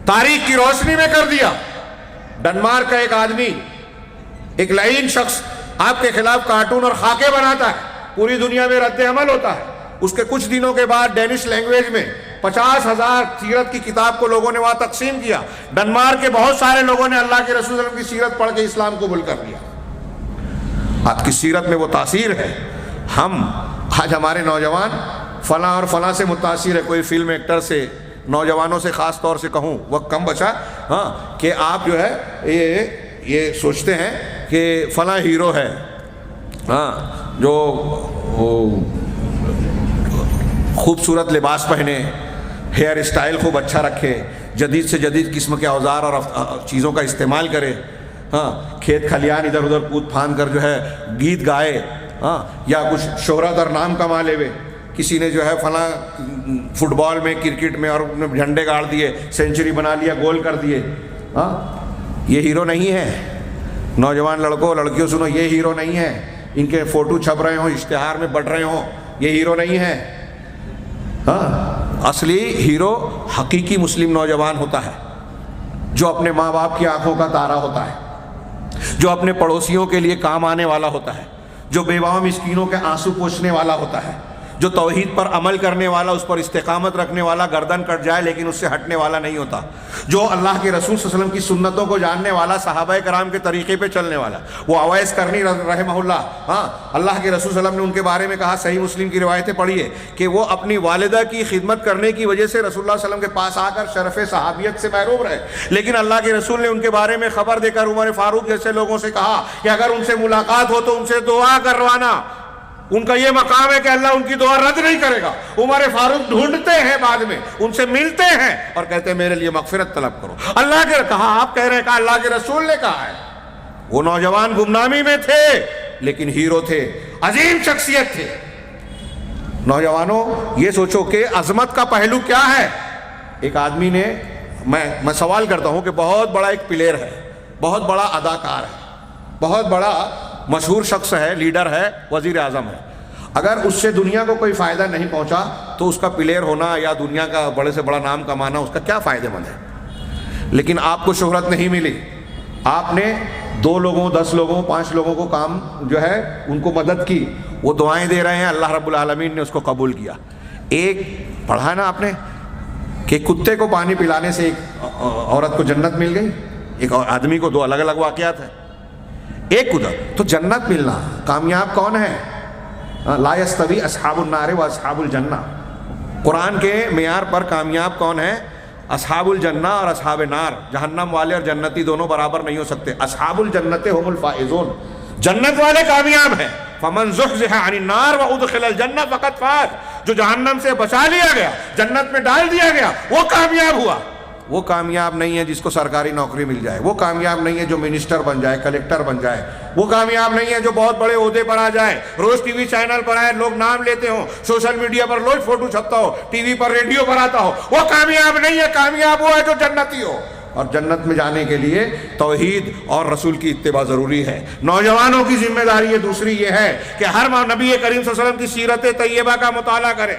تاریخ کی روشنی میں کر دیا۔ ڈنمارک کا ایک آدمی، ایک لعین شخص آپ کے خلاف کارٹون اور خاکے بناتا ہے، پوری دنیا میں رد عمل ہوتا ہے۔ اس کے کچھ دنوں کے بعد ڈینش لینگویج میں 50,000 سیرت کی کتاب کو لوگوں نے وہاں تقسیم کیا۔ ڈنمارک کے بہت سارے لوگوں نے اللہ کے رسول صلی اللہ علیہ وسلم کی سیرت پڑھ کے اسلام قبول کر لیا۔ آپ کی سیرت میں وہ تاثیر ہے۔ آج ہمارے نوجوان فلاں اور فلاں سے متاثر ہے، کوئی فلم ایکٹر سے، نوجوانوں سے خاص طور سے کہوں، وقت کم بچا، کہ آپ جو ہے یہ سوچتے ہیں کہ فلاں ہیرو ہے، جو خوبصورت لباس پہنے، ہیئر اسٹائل خوب اچھا رکھے، جدید سے جدید قسم کے اوزار اور چیزوں کا استعمال کرے، کھیت کھلیان ادھر ادھر کود پھاند کر جو ہے گیت گائے، یا کچھ شہرت اور نام کما لے وے۔ کسی نے جو ہے فلاں فٹ بال میں، کرکٹ میں اور جھنڈے گاڑ دیے، سینچری بنا لیا، گول کر دیے۔ یہ ہیرو نہیں ہے۔ نوجوان لڑکوں لڑکیوں سنو، یہ ہیرو نہیں ہے۔ ان کے فوٹو چھپ رہے ہوں، اشتہار میں بڑھ رہے ہوں، یہ ہیرو نہیں ہے۔ اصلی ہیرو حقیقی مسلم نوجوان ہوتا ہے، جو اپنے ماں باپ کی آنکھوں کا تارا ہوتا ہے، جو اپنے پڑوسیوں کے لیے کام آنے والا ہوتا ہے، جو بیواؤں مسکینوں کے آنسو پوچھنے والا ہوتا ہے، جو توحید پر عمل کرنے والا، اس پر استقامت رکھنے والا، گردن کٹ جائے لیکن اس سے ہٹنے والا نہیں ہوتا، جو اللہ کے رسول صلی اللہ علیہ وسلم کی سنتوں کو جاننے والا، صحابہ کرام کے طریقے پہ چلنے والا۔ وہ اویس کرنی رحمہ اللہ، اللہ کے رسول صلی اللہ علیہ وسلم نے ان کے بارے میں کہا، صحیح مسلم کی روایتیں پڑھیے، کہ وہ اپنی والدہ کی خدمت کرنے کی وجہ سے رسول اللہ صلی اللہ علیہ وسلم کے پاس آ کر شرف صحابیت سے محروم رہے، لیکن اللہ کے رسول نے ان کے بارے میں خبر دے کر عمر فاروق جیسے لوگوں سے کہا کہ اگر ان سے ملاقات ہو تو ان سے دعا کروانا، ان کا یہ مقام ہے کہ اللہ ان کی دعا رد نہیں کرے گا۔ عمر فاروق ڈھونڈتے ہیں، بعد میں ان سے ملتے ہیں اور کہتے ہیں میرے لیے مغفرت طلب کرو۔ اللہ کے کہا، آپ کہہ رہے ہیں کہ اللہ کے رسول نے کہا ہے۔ وہ نوجوان گمنامی میں تھے لیکن ہیرو تھے، عظیم شخصیت تھے۔ نوجوانوں یہ سوچو کہ عظمت کا پہلو کیا ہے۔ ایک آدمی نے، میں سوال کرتا ہوں کہ بہت بڑا ایک پلیئر ہے، بہت بڑا اداکار ہے، بہت بڑا مشہور شخص ہے، لیڈر ہے، وزیر اعظم ہے، اگر اس سے دنیا کو کوئی فائدہ نہیں پہنچا تو اس کا پلیئر ہونا یا دنیا کا بڑے سے بڑا نام کمانا اس کا کیا فائدہ مند ہے؟ لیکن آپ کو شہرت نہیں ملی، آپ نے 2 لوگوں، 10 لوگوں، 5 لوگوں کو کام جو ہے ان کو مدد کی، وہ دعائیں دے رہے ہیں، اللہ رب العالمین نے اس کو قبول کیا۔ ایک پڑھا نا آپ نے کہ کتے کو پانی پلانے سے ایک عورت کو جنت مل گئی، ایک آدمی کو 2 الگ الگ واقعات ہیں، ایک ادھر تو جنت ملنا۔ کامیاب کون ہے؟ لا یستوی اصحاب النار و اصحاب الجنہ۔ قرآن کے معیار پر کامیاب کون ہے؟ اصحاب الجنہ اور اصحاب نار، جہنم والے اور جنتی دونوں برابر نہیں ہو سکتے۔ اصحاب الجنت هم الفائزون، جنت والے کامیاب ہیں۔ فمن زحزح عن النار وادخل الجنہ فقد فاز، جو جہنم سے بچا لیا گیا، جنت میں ڈال دیا گیا، وہ کامیاب ہوا۔ وہ کامیاب نہیں ہے جس کو سرکاری نوکری مل جائے، وہ کامیاب نہیں ہے جو منسٹر بن جائے، کلیکٹر بن جائے، وہ کامیاب نہیں ہے جو بہت بڑے عہدے پر آ جائے، روز ٹی وی چینل پر آئے، لوگ نام لیتے ہوں، سوشل میڈیا پر روز فوٹو چھپتا ہو، ٹی وی پر ریڈیو پر آتا ہو، وہ کامیاب نہیں ہے۔ کامیاب وہ ہے جو جنتی ہو، اور جنت میں جانے کے لیے توحید اور رسول کی اتباع ضروری ہے۔ نوجوانوں کی ذمہ داری دوسری یہ ہے کہ ہر نبی کریم صلی اللہ علیہ وسلم کی سیرت طیبہ کا مطالعہ کریں،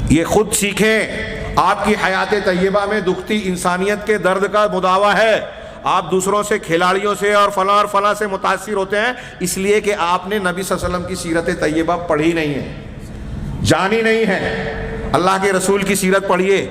یہ خود سیکھیں۔ آپ کی حیات طیبہ میں دکھتی انسانیت کے درد کا مداوا ہے۔ آپ دوسروں سے، کھلاڑیوں سے اور فلاں سے متاثر ہوتے ہیں اس لیے کہ آپ نے نبی صلی اللہ علیہ وسلم کی سیرت طیبہ پڑھی نہیں ہے، جانی نہیں ہے۔ اللہ کے رسول کی سیرت پڑھیے،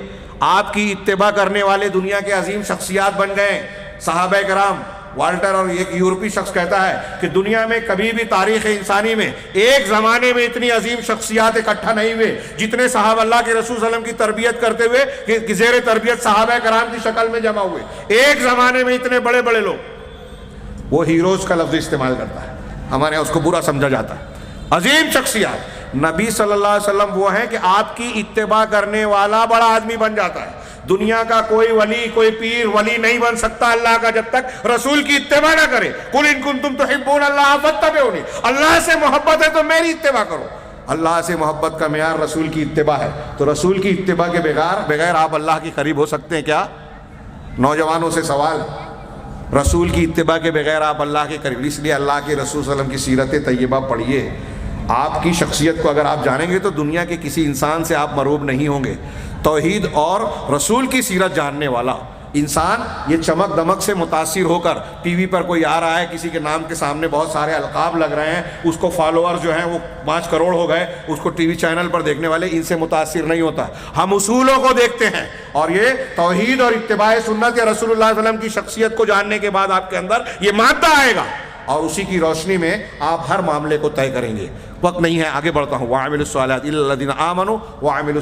آپ کی اتباع کرنے والے دنیا کے عظیم شخصیات بن گئے، صحابہ کرام۔ والٹر اور ایک یورپی شخص کہتا ہے کہ دنیا میں کبھی بھی تاریخ انسانی میں ایک زمانے میں اتنی عظیم شخصیات اکٹھا نہیں ہوئے جتنے صحابہ اللہ کے رسول صلی اللہ علیہ وسلم کی تربیت کرتے ہوئے کہ زیر تربیت صحابہ کرام کی شکل میں جمع ہوئے۔ ایک زمانے میں اتنے بڑے بڑے لوگ، وہ ہیروز کا لفظ استعمال کرتا ہے، ہمارے یہاں اس کو برا سمجھا جاتا ہے۔ عظیم شخصیات، نبی صلی اللہ علیہ وسلم وہ ہیں کہ آپ کی اتباع کرنے والا بڑا آدمی بن جاتا ہے۔ دنیا کا کوئی ولی، کوئی پیر ولی نہیں بن سکتا اللہ کا جب تک رسول کی اتباع نہ کرے۔ قل ان کنتم تحبون اللہ فاتبعونی، اللہ سے محبت ہے تو میری اتباع کرو۔ اللہ سے محبت کا معیار رسول کی اتباع ہے، تو رسول کی اتباع کے بغیر آپ اللہ کے قریب ہو سکتے ہیں کیا؟ نوجوانوں سے سوال، رسول کی اتباع کے بغیر آپ اللہ کے قریب؟ اس لیے اللہ کے رسول صلی اللہ علیہ وسلم کی سیرت طیبہ پڑھیے، آپ کی شخصیت کو اگر آپ جانیں گے تو دنیا کے کسی انسان سے آپ مروب نہیں ہوں گے۔ توحید اور رسول کی سیرت جاننے والا انسان یہ چمک دمک سے متاثر ہو کر ٹی وی پر کوئی آ رہا ہے، کسی کے نام کے سامنے بہت سارے القاب لگ رہے ہیں، اس کو فالوور جو ہیں وہ 5 کروڑ ہو گئے، اس کو ٹی وی چینل پر دیکھنے والے، ان سے متاثر نہیں ہوتا۔ ہم اصولوں کو دیکھتے ہیں، اور یہ توحید اور اتباع سنت یا رسول اللہ صلی اللہ علیہ وسلم کی شخصیت کو جاننے کے بعد آپ کے اندر یہ مادہ آئے گا، اور اسی کی روشنی میں آپ ہر معاملے کو طے کریں گے۔ وقت نہیں ہے، آگے بڑھتا ہوں۔ وَعَمِلُوا الصَّالِحَاتِ إِلَّا الَّذِينَ آمَنُوا وَعَمِلُوا